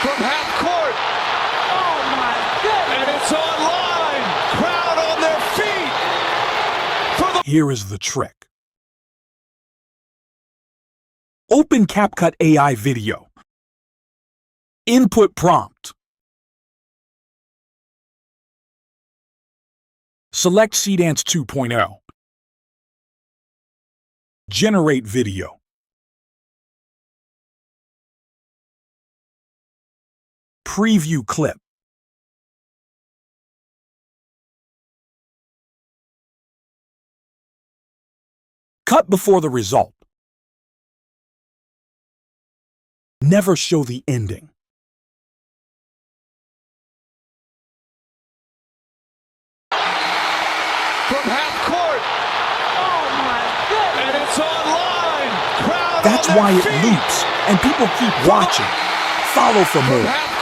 from half court. Oh my goodness! And it's online. Crowd on their feet. For the Here is the trick. Open CapCut AI video. Input prompt. Select Seedance 2.0. Generate video. Preview clip. Cut before the result. Never show the ending. from half court. Oh my goodness! And it's online. Crowd That's on their why it feet. loops and people keep watching. Follow for From more. half